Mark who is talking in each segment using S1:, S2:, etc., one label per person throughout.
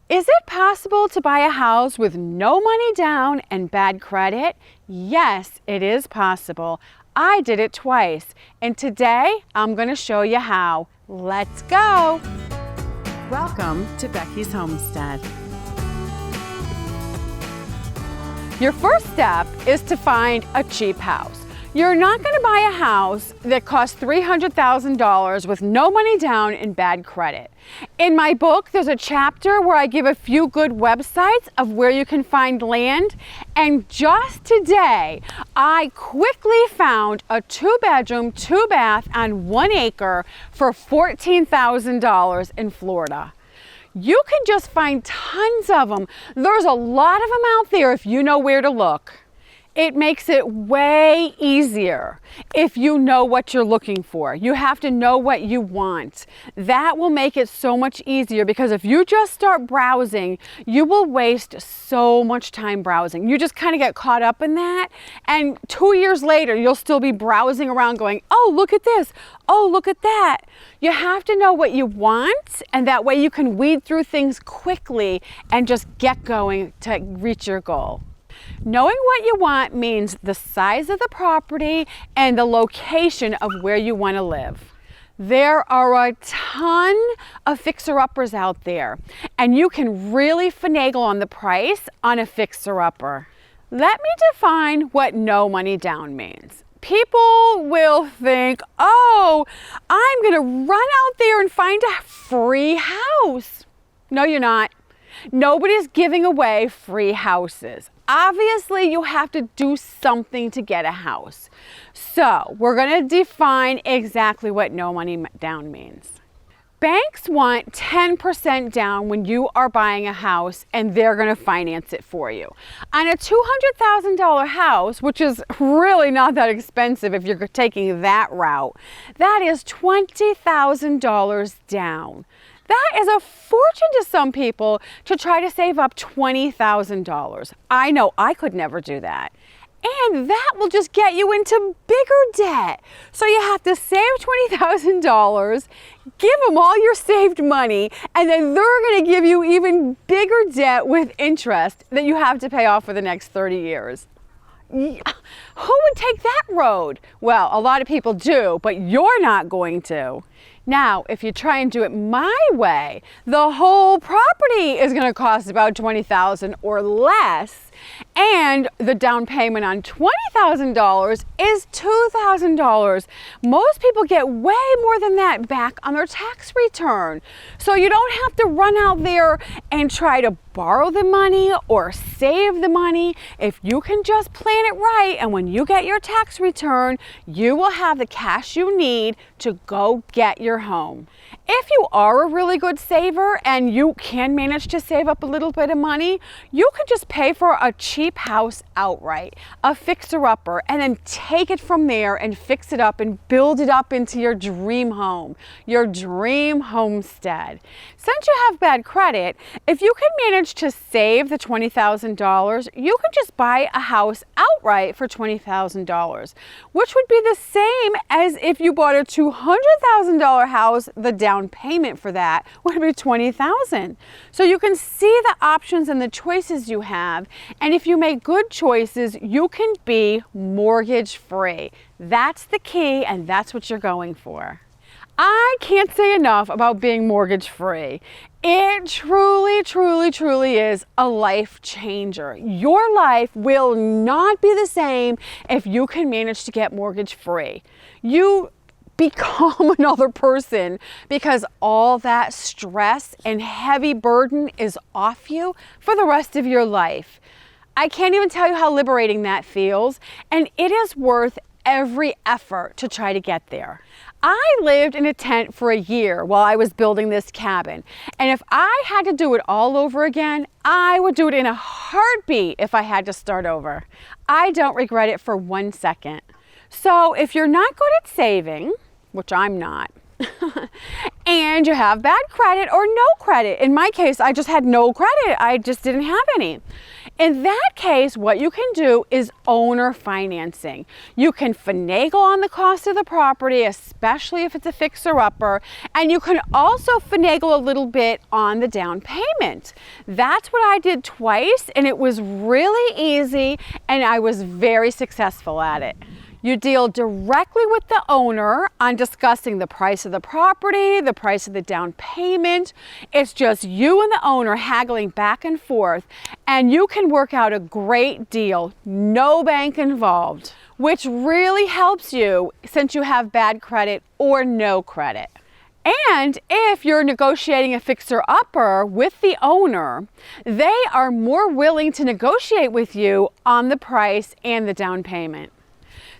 S1: Is it possible to buy a house with no money down and bad credit? Yes, it is possible. I did it twice, and today I'm going to show you how. Let's go! Welcome to Becky's Homestead. Your first step is to find a cheap house. You're not going to buy a house that costs $300,000 with no money down and bad credit. In my book, there's a chapter where I give a few good websites of where you can find land. And just today, I quickly found a 2-bedroom, 2-bath on 1 acre for $14,000 in Florida. You can just find tons of them. There's a lot of them out there if you know where to look. It makes it way easier if you know what you're looking for. You have to know what you want. That will make it so much easier, because if you just start browsing, you will waste so much time browsing. You just kind of get caught up in that, and 2 years later, you'll still be browsing around going, oh, look at this. Oh, look at that. You have to know what you want, and that way you can weed through things quickly and just get going to reach your goal. Knowing what you want means the size of the property and the location of where you want to live. There are a ton of fixer-uppers out there, and you can really finagle on the price on a fixer-upper. Let me define what no money down means. People will think, oh, I'm going to run out there and find a free house. No, you're not. Nobody's giving away free houses. Obviously, you have to do something to get a house. So, we're going to define exactly what no money down means. Banks want 10% down when you are buying a house, and they're going to finance it for you. On a $200,000 house, which is really not that expensive if you're taking that route, that is $20,000 down. That is a fortune to some people to try to save up $20,000. I know I could never do that. And that will just get you into bigger debt. So you have to save $20,000, give them all your saved money, and then they're going to give you even bigger debt with interest that you have to pay off for the next 30 years. Who would take that road? Well, a lot of people do, but you're not going to. Now, if you try and do it my way, the whole property is going to cost about $20,000 or less, and the down payment on $20,000 is $2,000. Most people get way more than that back on their tax return. So you don't have to run out there and try to borrow the money or save the money. If you can just plan it right, and when you get your tax return, you will have the cash you need to go get your home. If you are a really good saver and you can manage to save up a little bit of money, you can just pay for a cheap house outright, a fixer-upper, and then take it from there and fix it up and build it up into your dream home, your dream homestead. Since you have bad credit, if you can manage to save the $20,000, you can just buy a house outright for $20,000, which would be the same as if you bought a $200,000 house. The down payment for that would be $20,000. So you can see the options and the choices you have, and if you make good choices, you can be mortgage free. That's the key, and that's what you're going for. I can't say enough about being mortgage free. It truly, truly, truly is a life changer. Your life will not be the same if you can manage to get mortgage free. You become another person because all that stress and heavy burden is off you for the rest of your life. I can't even tell you how liberating that feels, and it is worth every effort to try to get there. I lived in a tent for a year while I was building this cabin, and if I had to do it all over again, I would do it in a heartbeat if I had to start over. I don't regret it for 1 second. So if you're not good at saving, which I'm not, and you have bad credit or no credit. In my case, I just had no credit. I just didn't have any. In that case, what you can do is owner financing. You can finagle on the cost of the property, especially if it's a fixer-upper, and you can also finagle a little bit on the down payment. That's what I did twice, and it was really easy, and I was very successful at it. You deal directly with the owner on discussing the price of the property, the price of the down payment. It's just you and the owner haggling back and forth, and you can work out a great deal, no bank involved, which really helps you since you have bad credit or no credit. And if you're negotiating a fixer-upper with the owner, they are more willing to negotiate with you on the price and the down payment.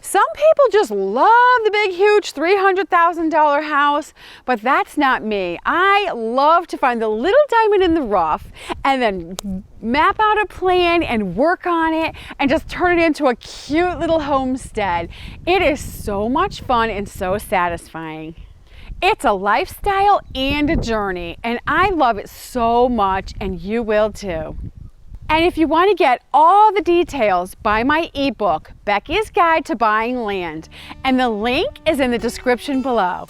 S1: Some people just love the big, huge $300,000 house, but that's not me. I love to find the little diamond in the rough and then map out a plan and work on it and just turn it into a cute little homestead. It is so much fun and so satisfying. It's a lifestyle and a journey, and I love it so much, and you will too. And if you want to get all the details, buy my ebook, Becky's Guide to Buying Land, and the link is in the description below.